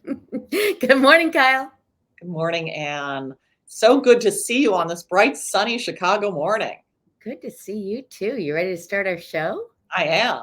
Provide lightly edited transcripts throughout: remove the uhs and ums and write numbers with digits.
Good morning, Kyle. Good morning, Anne. So good to see you on this bright, sunny Chicago morning. Good to see you too. You ready to start our show? I am.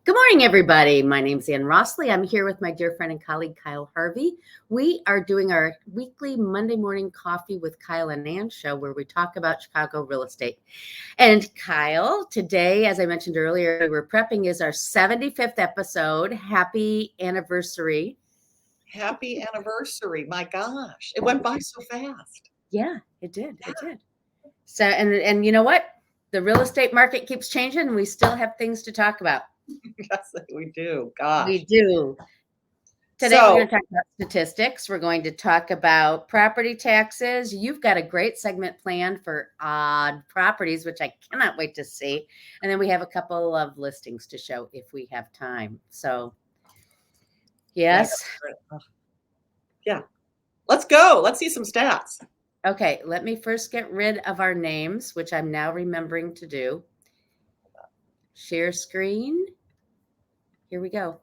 Good morning, everybody. My name's Ann Rossley. I'm here with my dear friend and colleague, Kyle Harvey. We are doing our weekly Monday morning coffee with Kyle and Ann show where we talk about Chicago real estate. And Kyle, today, as I mentioned earlier, we were prepping is our 75th episode. Happy anniversary. Happy anniversary. My gosh, it went by so fast. Yeah, it did. It did. So, and you know what? The real estate market keeps changing and we still have things to talk about. Yes, we do. Gosh. We do. Today we're going to talk about statistics. We're going to talk about property taxes. You've got a great segment planned for odd properties, which I cannot wait to see. And then we have a couple of listings to show if we have time. So, yes. Yeah. Let's go. Let's see some stats. Okay, let me first get rid of our names, which I'm now remembering to do. Share screen. Here we go.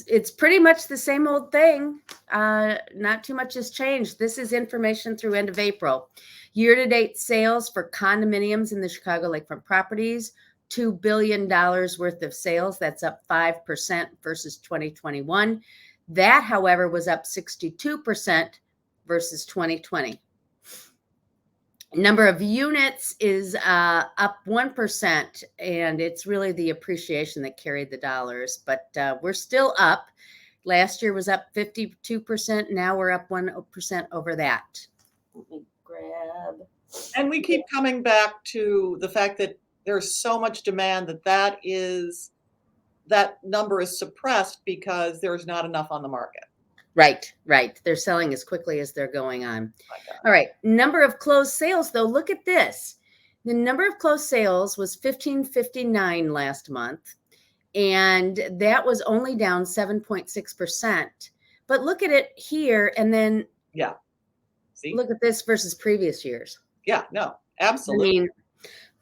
It's pretty much the same old thing. Not too much has changed. This is information through end of April. Year-to-date sales for condominiums in the Chicago lakefront properties, $2 billion worth of sales. That's up 5% versus 2021. That, however, was up 62% versus 2020. Number of units is up 1%, and it's really the appreciation that carried the dollars, but we're still up. Last year was up 52%. Now we're up 1% over that. Let me grab. And we keep coming back to the fact that there's so much demand that number is suppressed because there's not enough on the market. Right. They're selling as quickly as they're going on. All right. Number of closed sales, though, look at this. The number of closed sales was 1,559 last month, and that was only down 7.6%. But look at it here, and then See? Look at this versus previous years. Yeah, no, absolutely. I mean,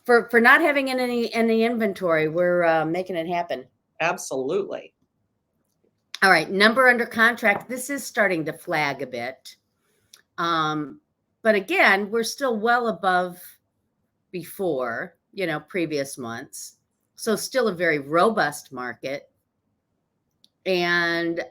for not having any inventory, we're making it happen. Absolutely. All right, number under contract. This is starting to flag a bit. But again, we're still well above before, previous months. So still a very robust market. And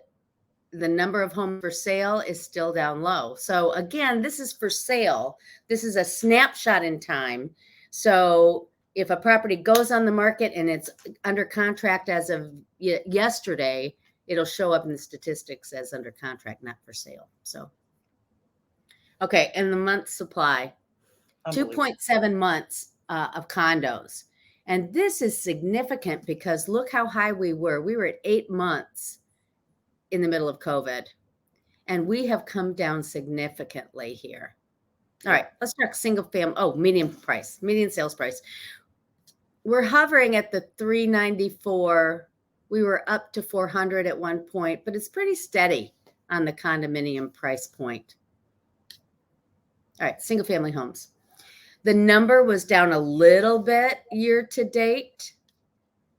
the number of homes for sale is still down low. So again, this is for sale. This is a snapshot in time. So if a property goes on the market and it's under contract as of yesterday, it'll show up in the statistics as under contract, not for sale. So, okay. And the month supply, 2.7 months of condos. And this is significant because look how high we were. We were at 8 months in the middle of COVID. And we have come down significantly here. All right, let's talk single family. Oh, median sales price. We're hovering at the 394. We were up to 400 at one point, but it's pretty steady on the condominium price point. All right, single family homes. The number was down a little bit year to date,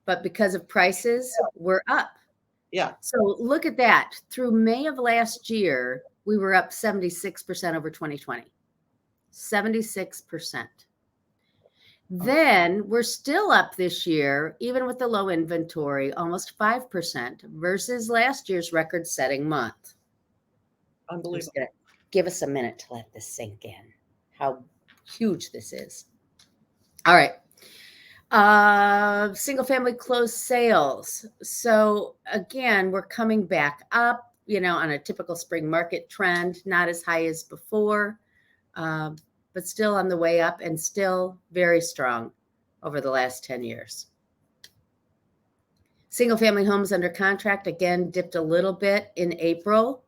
but because of prices, we're up. Yeah. So look at that. Through May of last year, we were up 76% over 2020. 76%. Then we're still up this year, even with the low inventory, almost 5% versus last year's record-setting month. Unbelievable. Give us a minute to let this sink in, how huge this is. All right. Single family closed sales. So again, we're coming back up, on a typical spring market trend, not as high as before, but still on the way up and still very strong over the last 10 years. Single family homes under contract, again, dipped a little bit in April.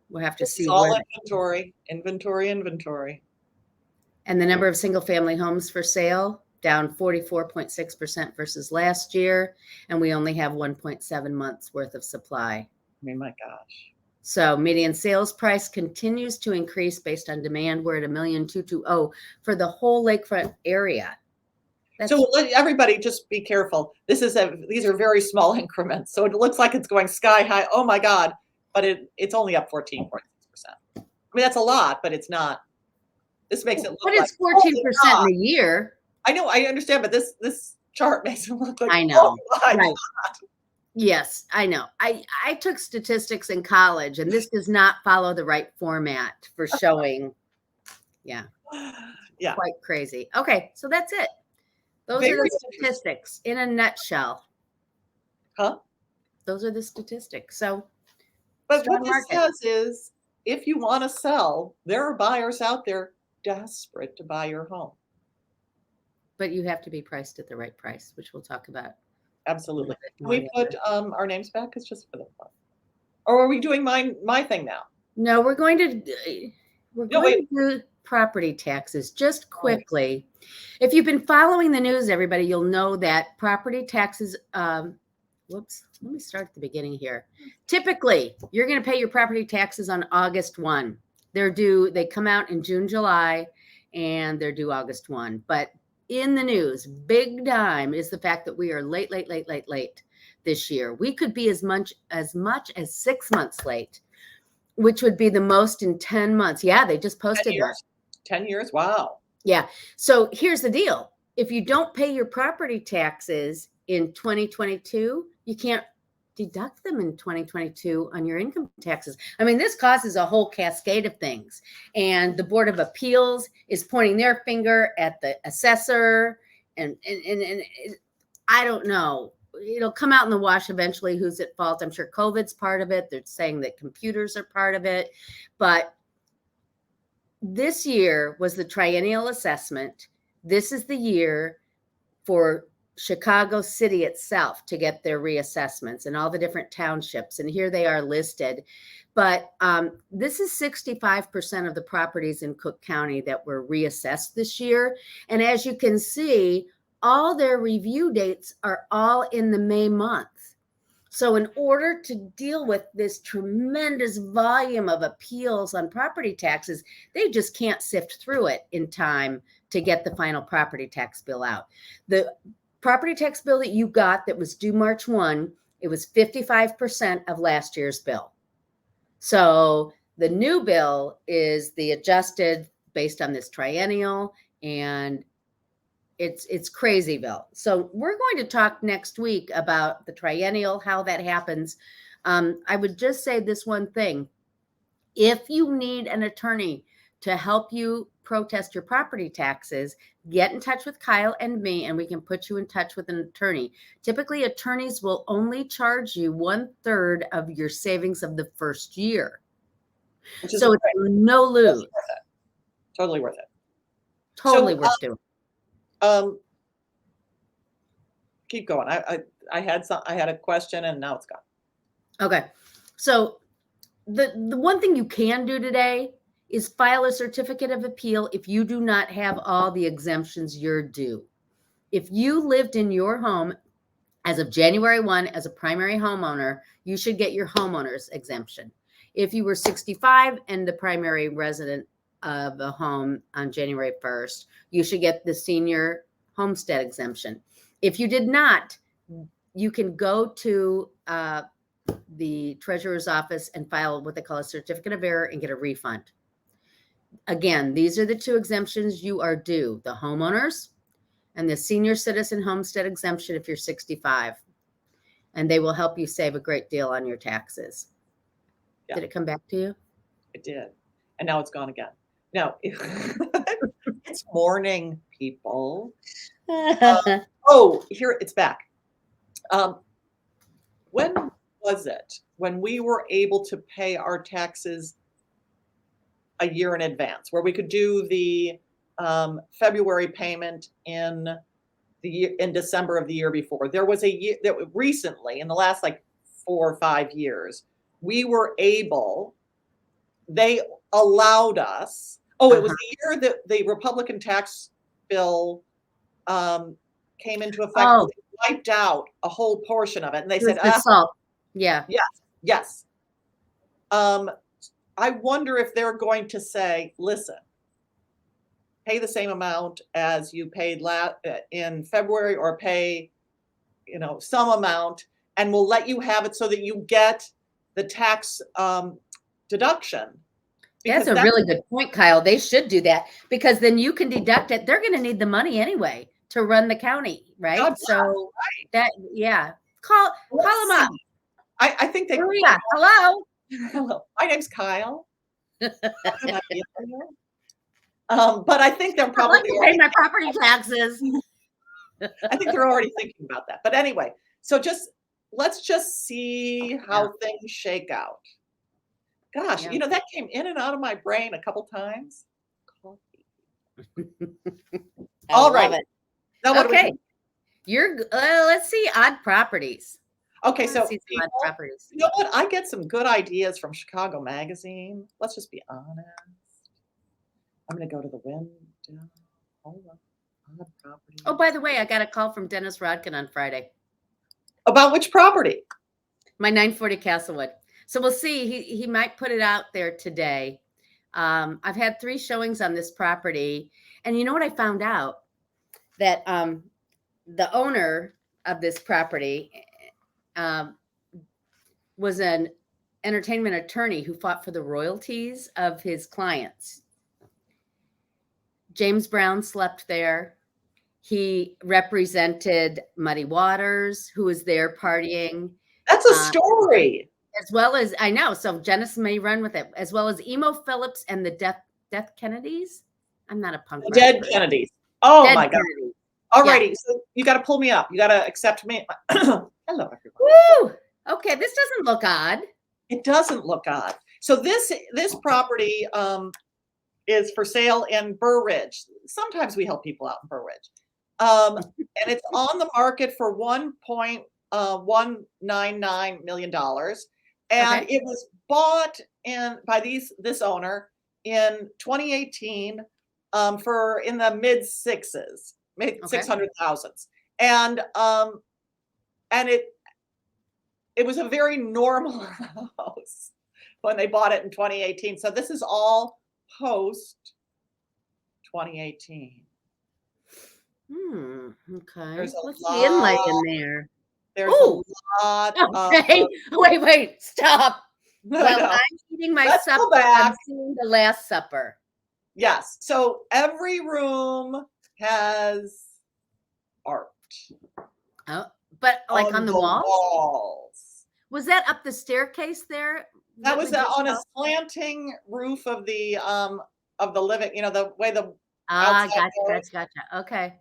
We'll have to see. It's all inventory. And the number of single family homes for sale down 44.6% versus last year. And we only have 1.7 months worth of supply. I mean, my gosh. So median sales price continues to increase based on demand. We're at $1,220,000 for the whole lakefront area. So let everybody just be careful. These are very small increments. So it looks like it's going sky high. Oh my God. But it's only up 14.6%. I mean, that's a lot, but it's not. This makes it look But like it's 14% in a year. I know, I understand, but this chart makes it look like I know. oh my Right. God. Yes, I know. I took statistics in college, and this does not follow the right format for showing. Yeah. Yeah. Quite crazy. Okay, so that's it. Those are the statistics in a nutshell. Huh? Those are the statistics. So, but what this says is, if you want to sell, there are buyers out there desperate to buy your home. But you have to be priced at the right price, which we'll talk about. Absolutely. Can we put our names back? It's just for the fun. Or are we doing my thing now? No, we're going to do property taxes just quickly. If you've been following the news, everybody, you'll know that property taxes, whoops, let me start at the beginning here. Typically, you're going to pay your property taxes on August 1. They're due, they come out in June, July, and they're due August 1. But in the news, big time is the fact that we are late this year. We could be as much as 6 months late, which would be the most in 10 months. Yeah, they just posted that. 10 years. Wow. Yeah. So here's the deal. If you don't pay your property taxes in 2022, you can't deduct them in 2022 on your income taxes. I mean, this causes a whole cascade of things. And the Board of Appeals is pointing their finger at the assessor. And I don't know. It'll come out in the wash eventually who's at fault. I'm sure COVID's part of it. They're saying that computers are part of it. But this year was the triennial assessment. This is the year for Chicago City itself to get their reassessments and all the different townships. And here they are listed. But this is 65% of the properties in Cook County that were reassessed this year. And as you can see, all their review dates are all in the May month. So in order to deal with this tremendous volume of appeals on property taxes, they just can't sift through it in time to get the final property tax bill out. The property tax bill that you got that was due March 1, it was 55% of last year's bill. So the new bill is the adjusted based on this triennial, and it's crazy, Bill. So we're going to talk next week about the triennial, how that happens. I would just say this one thing. If you need an attorney to help you protest your property taxes, get in touch with Kyle and me, and we can put you in touch with an attorney. Typically, attorneys will only charge you 1/3 of your savings of the first year. So it's no lose. Totally worth it. Totally worth doing. Keep going. I had a question and now it's gone. Okay. So the one thing you can do today is file a certificate of appeal if you do not have all the exemptions you're due. If you lived in your home as of January 1 as a primary homeowner, you should get your homeowner's exemption. If you were 65 and the primary resident of a home on January 1st, you should get the senior homestead exemption. If you did not, you can go to the treasurer's office and file what they call a certificate of error and get a refund. Again, these are the two exemptions you are due: the homeowners and the senior citizen homestead exemption if you're 65. And they will help you save a great deal on your taxes. Yeah. Did it come back to you? It did. And now it's gone again. No, it's morning, people. Oh, here it's back. When was it when we were able to pay our taxes a year in advance, where we could do the February payment in December of the year before? There was a year that recently, in the last like 4 or 5 years, we were able. They allowed us. Oh, it was the year that the Republican tax bill came into effect where Oh, they wiped out a whole portion of it, and they it was said, the salt. Yeah. yes, yes. I wonder if they're going to say, listen, pay the same amount as you paid in February, or pay, some amount, and we'll let you have it so that you get the tax deduction. That's Because a that's really good point, Kyle. They should do that because then you can deduct it. They're going to need the money anyway to run the county, right? God bless, So right. that, yeah, call them up. I think they. Maria, hello. Hello, my name's Kyle. But I think they're I'd probably like to pay my property taxes. I think they're already thinking about that. But anyway, so let's just see how things shake out. Gosh, Yeah. that came in and out of my brain a couple times. Coffee. All right. Now what Okay. do You're let's see odd properties. Okay, so see odd properties. You know what? I get some good ideas from Chicago Magazine. Let's just be honest. I'm going to go to the window. Hold on. Odd properties. Oh, by the way, I got a call from Dennis Rodkin on Friday. About which property? My 940 Castlewood. So we'll see. He might put it out there today. I've had 3 showings on this property, and you know what I found out? That the owner of this property was an entertainment attorney who fought for the royalties of his clients. James Brown slept there. He represented Muddy Waters, who was there partying. That's a story. As well as, I know, so Janice may run with it, as well as Emo Phillips and the Death Kennedys. I'm not a punk rocker. Dead Kennedys. Oh Dead my God. Kennedys. All righty. So you got to pull me up. You got to accept me. Hello, everybody. Woo! Okay, this doesn't look odd. It doesn't look odd. So this property is for sale in Burr Ridge. Sometimes we help people out in Burr Ridge. And it's on the market for $1.199 million. And it was bought by this owner in 2018 for in the mid 600,000s. And it was a very normal house when they bought it in 2018. So this is all post 2018. Okay. There's What's the inlay in there? There's a lot. Okay. Wait, stop. Well, I'm eating my supper. I'm seeing The Last Supper. Yes. So every room has art. Oh, but like on the walls. Was that up the staircase there? That was on a slanting roof of the living, the way the gotcha. Okay.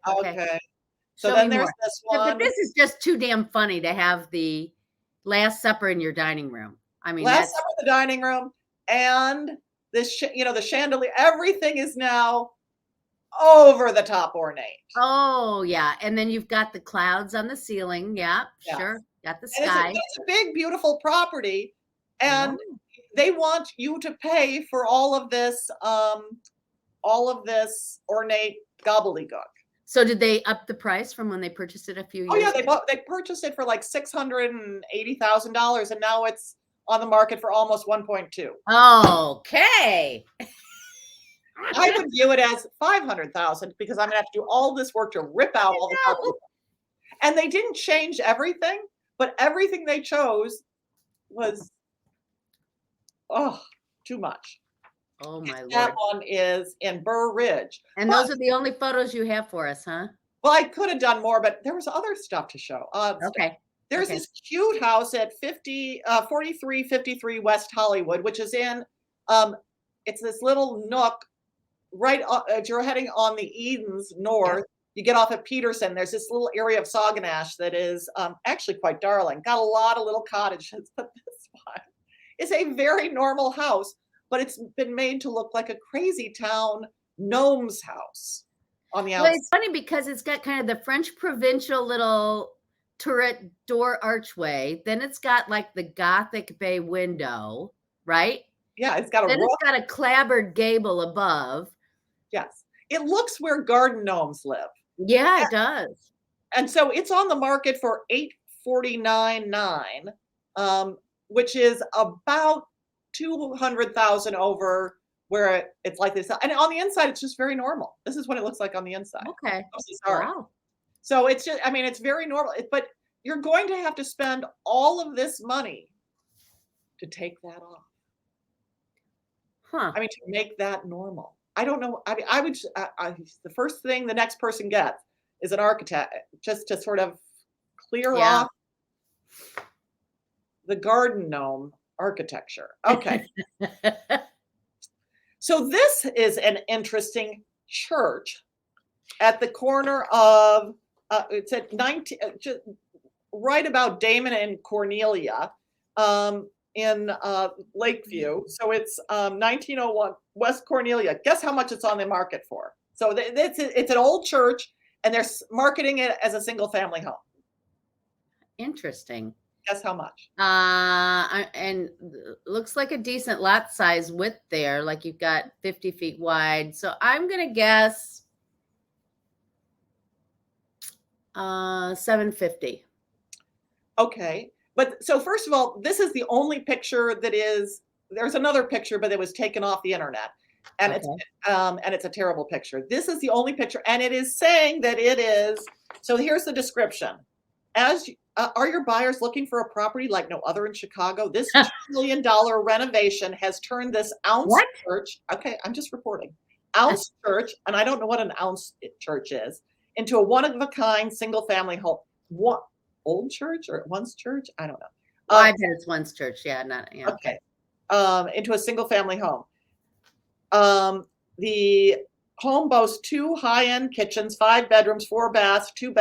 So then there's this one. But this is just too damn funny to have the Last Supper in your dining room. I mean, Last Supper in the dining room, and this, the chandelier, everything is now over the top ornate. Oh yeah, and then you've got the clouds on the ceiling. Yeah, sure. Got the sky. It's a big, beautiful property, and they want you to pay for all of this ornate gobbledygook. So did they up the price from when they purchased it a few years ago? Yeah, they purchased it for like $680,000, and now it's on the market for almost 1.2. Okay. I would view it as 500,000 because I'm gonna have to do all this work to rip out all the property. And they didn't change everything, but everything they chose was too much. Oh my Lord. That one is in Burr Ridge. And those are the only photos you have for us, huh? Well, I could have done more, but there was other stuff to show. Okay. There's this cute house at 4353 West Hollywood, which is in, it's this little nook right as you're heading on the Edens north. You get off at Peterson. There's this little area of Sauganash that is actually quite darling. Got a lot of little cottages, but this one is a very normal house, but it's been made to look like a crazy town gnome's house on the outside. Well, it's funny because it's got kind of the French provincial little turret door archway. Then it's got like the Gothic bay window, right? Yeah, it's got a Then roof. it's got a clapboard gable above. Yes. It looks where garden gnomes live. Yeah, it does. And so it's on the market for 849.9, which is about 200,000 over where it's like this. And on the inside, it's just very normal. This is what it looks like on the inside. Okay. I'm so sorry. Wow. So it's just, I mean, it's very normal, but you're going to have to spend all of this money to take that off. Huh. I mean, to make that normal. I don't know. I mean, I would, the first thing the next person gets is an architect just to sort of clear off the garden gnome architecture. Okay. So this is an interesting church at the corner of, it's at 19, just right about Damon and Cornelia, in Lakeview. So it's 1901 West Cornelia. Guess how much it's on the market for? So it's an old church, and they're marketing it as a single family home. Interesting. Guess how much? And looks like a decent lot size width there. Like you've got 50 feet wide. So I'm gonna guess 750. Okay. But so first of all, this is the only picture that is, there's another picture, but it was taken off the internet. And it's a terrible picture. This is the only picture, and it is saying that it is, so here's the description. As are your buyers looking for a property like no other in Chicago? This $2 million renovation has turned this ounce church, okay, I'm just reporting, ounce church, and I don't know what an ounce church is, into a one-of-a-kind single-family home. What, old church or once church? I don't know. I bet it's once church. Yeah, not, yeah. Okay. Into a single-family home. The home boasts 2 high-end kitchens, 5 bedrooms, 4 baths, 2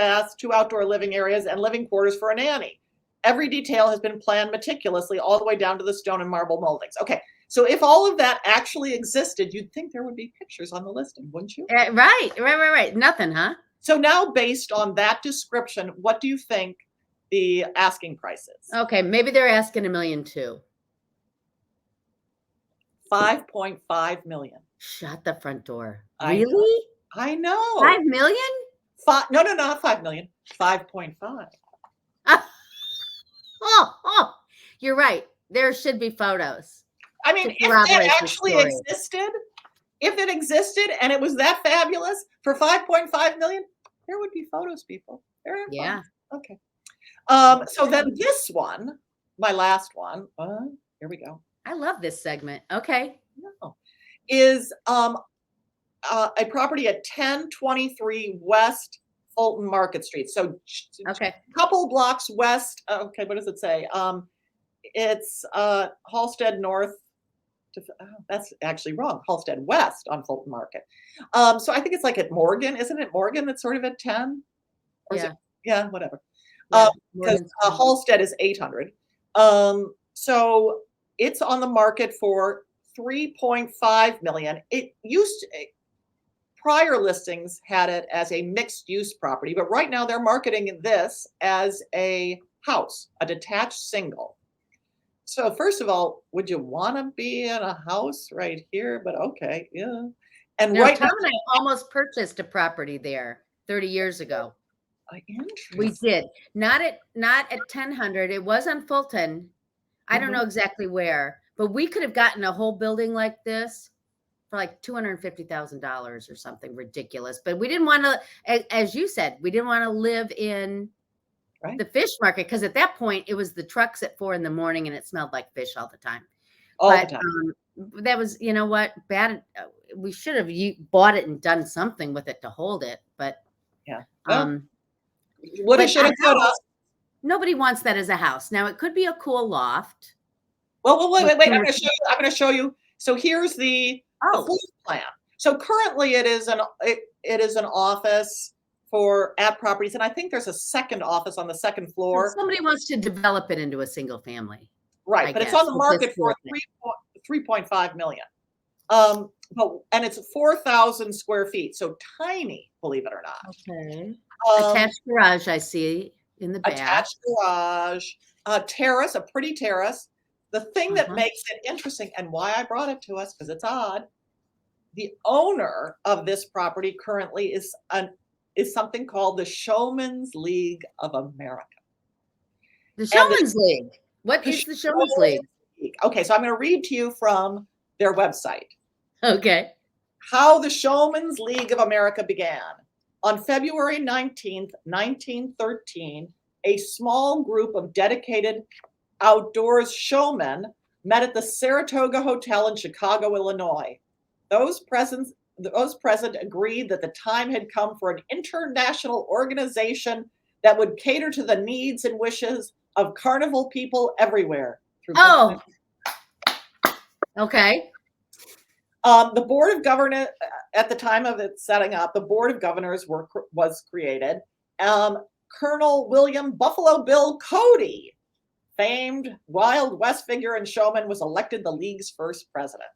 outdoor living areas, and living quarters for a nanny. Every detail has been planned meticulously all the way down to the stone and marble moldings. Okay, so if all of that actually existed, you'd think there would be pictures on the listing, wouldn't you? Right. Nothing, huh? So now, based on that description, what do you think the asking price is? Okay, maybe they're asking $1 million too. 5.5 million. Shut the front door. I Really? I know. 5 million? No, not 5 million. 5.5. Oh, you're right. There should be photos. I mean, if it actually existed, if it existed and it was that fabulous for 5.5 million, there would be photos, people. Yeah. Okay. So then this one, my last one, here we go. I love this segment. Okay. Is a property at 1023 West Fulton Market Street. So okay, a couple blocks west. Okay, what does it say? It's Halsted North. That's actually wrong. Halsted West on Fulton Market. So I think it's like at Morgan, isn't it? Morgan that's sort of at 10. Or is it? Yeah, whatever. Because Halsted is 800. So it's on the market for 3.5 million. It used to, prior listings had it as a mixed use property, but right now they're marketing this as a house, a detached single. So first of all, would you want to be in a house right here? But okay, yeah. And right Tom and I almost purchased a property there 30 years ago. We did. Not at 1000. It was on Fulton. I don't know exactly where, but we could have gotten a whole building like this for like $250,000 or something ridiculous. But we didn't want to, as you said, we didn't want to live in the fish market, because at that point it was the trucks at 4 a.m. and it smelled like fish all the time. That was, you know what, bad. We should have bought it and done something with it to hold it, but woulda, shoulda, coulda. Nobody wants that as a house. Now it could be a cool loft. Well, wait. I'm going to show you. So here's the floor plan. So currently it is an office for at properties, and I think there's a second office on the second floor. So somebody wants to develop it into a single family, right? But it's on the market for 3.5 million. And it's 4,000 square feet, so tiny, believe it or not. Okay. Attached garage, I see in the back. Attached garage, terrace, a pretty terrace. The thing that makes it interesting and why I brought it to us, because it's odd, the owner of this property currently is something called the Showman's League of America. The Showman's League. What is the Showman's League? Okay, so I'm going to read to you from their website. Okay. How the Showman's League of America began. On February 19th, 1913, a small group of dedicated outdoors showmen met at the Saratoga Hotel in Chicago, Illinois. Those present agreed that the time had come for an international organization that would cater to the needs and wishes of carnival people everywhere. Oh, okay. The Board of Governors, at the time of its setting up, the Board of Governors was created. Colonel William Buffalo Bill Cody, famed Wild West figure and showman, was elected the league's first president.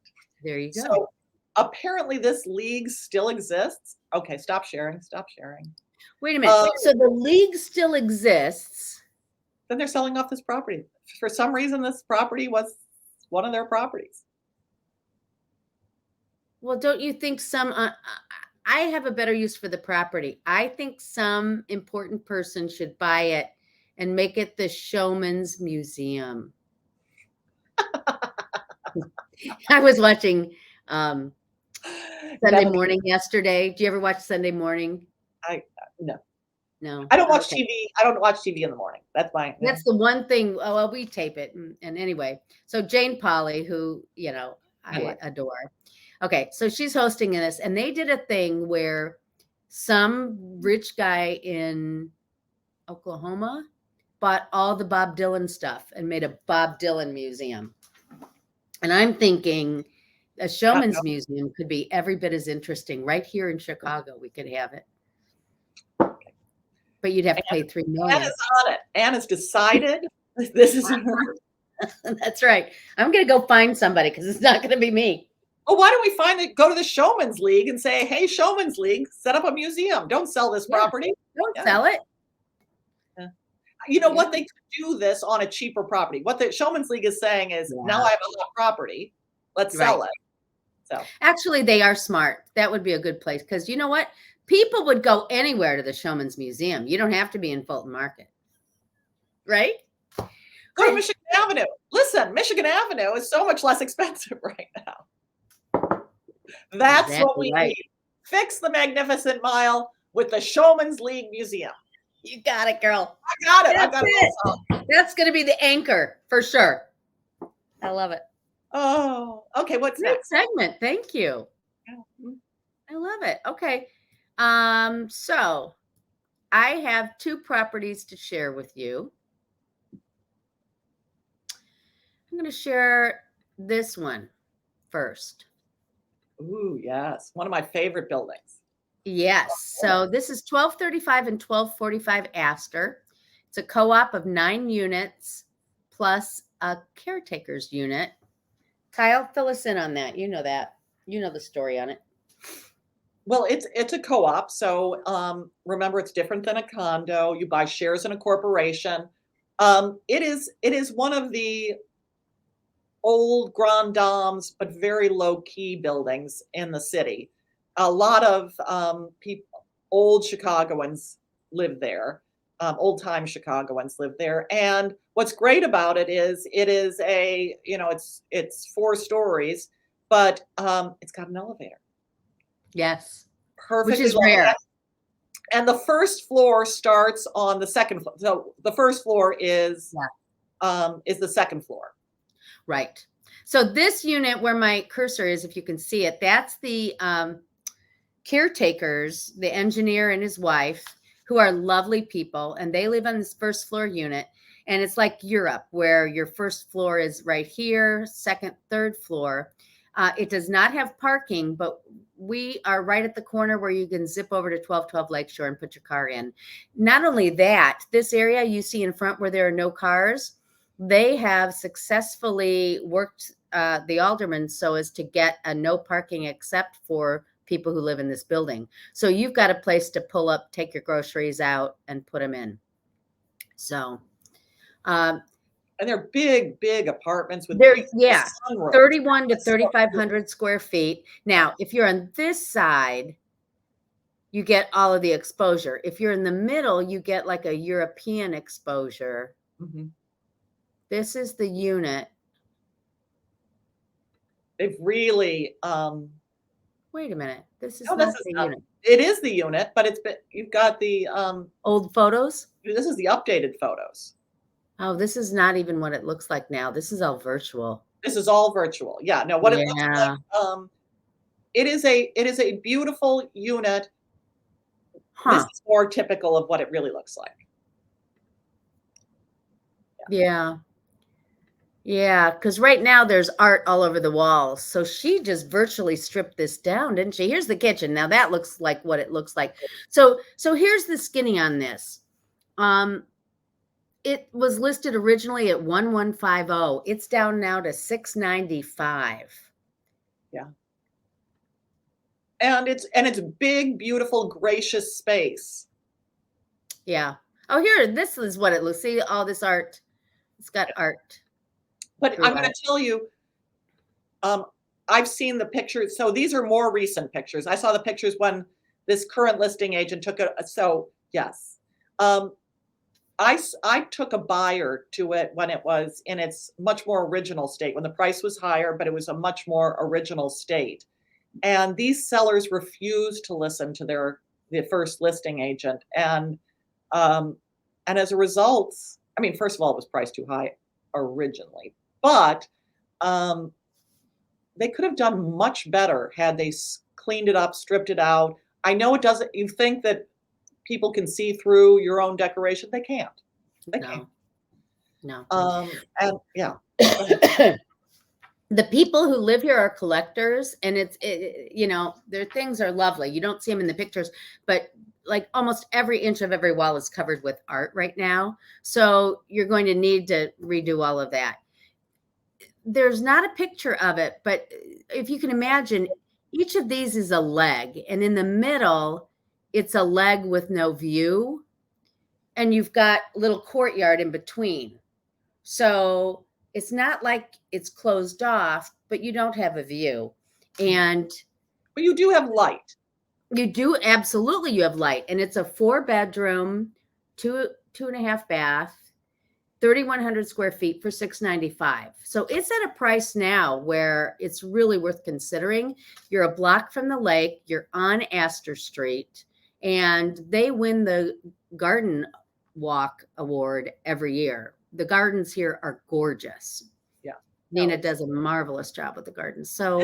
There you go. So apparently this league still exists. Okay, stop sharing. Wait a minute. So the league still exists. Then they're selling off this property. For some reason, this property was one of their properties. Well, don't you think I have a better use for the property. I think some important person should buy it and make it the Showman's Museum. I was watching Sunday Morning yesterday. Do you ever watch Sunday Morning? No. I don't watch TV. I don't watch TV in the morning. That's fine. That's the one thing. Oh, well, we tape it. And anyway, so Jane Pauley, who, I adore. Okay, so she's hosting this, and they did a thing where some rich guy in Oklahoma bought all the Bob Dylan stuff and made a Bob Dylan museum. And I'm thinking a Showman's Museum could be every bit as interesting. Right here in Chicago, we could have it. But you'd have to pay $3 million. Anna's on it. Anna's decided this is her. That's right. I'm going to go find somebody because it's not going to be me. Well, why don't we go to the Showman's League and say, hey, Showman's League, set up a museum. Don't sell this property. Don't sell it. Yeah. You know what? They could do this on a cheaper property. What the Showman's League is saying is, now I have a lot of property. Let's sell it. So actually, they are smart. That would be a good place because you know what? People would go anywhere to the Showman's Museum. You don't have to be in Fulton Market. Right? Go to Michigan Avenue. Listen, Michigan Avenue is so much less expensive right now. That's what we need. Fix the Magnificent Mile with the Showman's League Museum. You got it, girl. I got it. That's going to be the anchor for sure. I love it. Oh, okay. What's next? Segment. Thank you. I love it. Okay. So I have 2 properties to share with you. I'm going to share this one first. Ooh, yes. One of my favorite buildings. Yes. So this is 1235 and 1245 Astor. It's a co-op of 9 units plus a caretaker's unit. Kyle, fill us in on that. You know that. You know the story on it. Well, it's a co-op. So remember, it's different than a condo. You buy shares in a corporation. It is one of the old grand dames, but very low key buildings in the city. A lot of old Chicagoans live there. Old time Chicagoans live there. And what's great about it is it's 4 stories, but it's got an elevator. Yes. Perfect. Which is rare. And the first floor starts on the second floor. So the first floor is the second floor. Right. So this unit where my cursor is, if you can see it, that's the caretakers, the engineer and his wife, who are lovely people. And they live on this first floor unit. And it's like Europe, where your first floor is right here, second, third floor. It does not have parking, but we are right at the corner where you can zip over to 1212 Lakeshore and put your car in. Not only that, this area you see in front where there are no cars, they have successfully worked the aldermen so as to get a no parking except for people who live in this building. So you've got a place to pull up, take your groceries out, and put them in. So And they're big, big apartments with They're, beautiful yeah, sunrooms. 31 to It's so 3,500 square feet. Now, if you're on this side, you get all of the exposure. If you're in the middle, you get like a European exposure. Mhm. This is the unit. They've really, Wait a minute. This is no, this not is the not, unit. it is the unit, but it's been, you've got the, Old photos? this is the updated photos. Oh, this is not even what it looks like now. This is all virtual. This is all virtual. Yeah, no, what it looks Yeah. like, it is a beautiful unit. This Huh. is more typical of what it really looks like. Yeah. Yeah. Because right now there's art all over the walls. So she just virtually stripped this down, didn't she? Here's the kitchen. Now that looks like what it looks like. So here's the skinny on this. It was listed originally at 1,150. It's down now to 695. Yeah. And it's big, beautiful, gracious space. Yeah. Oh, here, this is what it looks. See all this art. It's got art. But I'm going throughout. to tell you, I've seen the pictures. So these are more recent pictures. I saw the pictures when this current listing agent took it. So yes, I took a buyer to it when it was in its much more original state, when the price was higher, but it was a much more original state. And these sellers refused to listen to the first listing agent. And as a result, I mean, first of all, it was priced too high originally, but they could have done much better had they cleaned it up, stripped it out. I know it doesn't, you think that people can see through your own decoration. They can't. They can't. No. And yeah. The people who live here are collectors, and you know, their things are lovely. You don't see them in the pictures, but like almost every inch of every wall is covered with art right now. So you're going to need to redo all of that. There's not a picture of it, but if you can imagine, each of these is a leg, and in the middle, it's a leg with no view, and you've got a little courtyard in between. So it's not like it's closed off, but you don't have a view. And but you do have light. You do, absolutely, you have light. And it's a 4-bedroom, 2.5 bath, 3,100 square feet for $695. So it's at a price now where it's really worth considering. You're a block from the lake, you're on Astor Street, and they win the Garden Walk Award every year. The gardens here are gorgeous. Yeah. Nina does a marvelous job with the gardens. So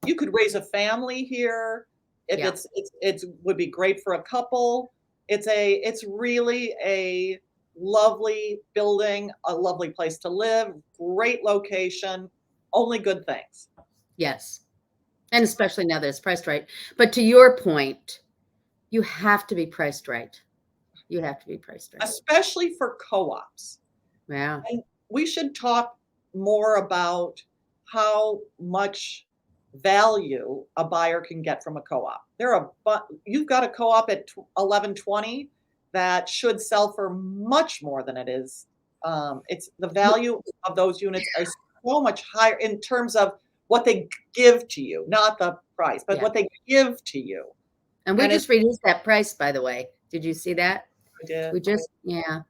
you could raise a family here. It would be great for a couple. It's really a lovely building, a lovely place to live, great location, only good things. Yes. And especially now that it's priced right. But to your point, you have to be priced right. You have to be priced right. Especially for co-ops. Yeah. And we should talk more about how much value a buyer can get from a co-op. You've got a co-op at 1120 that should sell for much more than it is. It's the value of those units are so much higher in terms of what they give to you, not the price, but what they give to you. And we just reduced that price, by the way. Did you see that? I did. We just, yeah.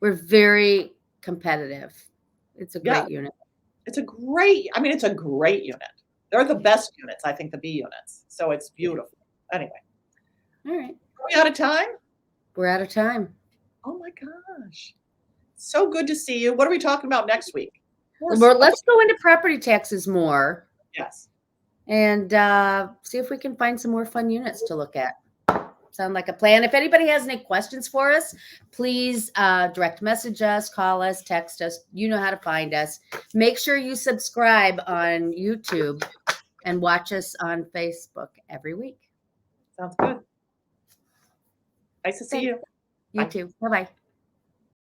We're very competitive. It's a great unit. It's a great unit. They're the best units, I think, the B units. So it's beautiful. Anyway. All right. Are we out of time? We're out of time. Oh my gosh. So good to see you. What are we talking about next week? Well, let's go into property taxes more. Yes. And see if we can find some more fun units to look at. Sound like a plan. If anybody has any questions for us, please direct message us, call us, text us. You know how to find us. Make sure you subscribe on YouTube and watch us on Facebook every week. Sounds good. Nice to see you. You too. Bye-bye.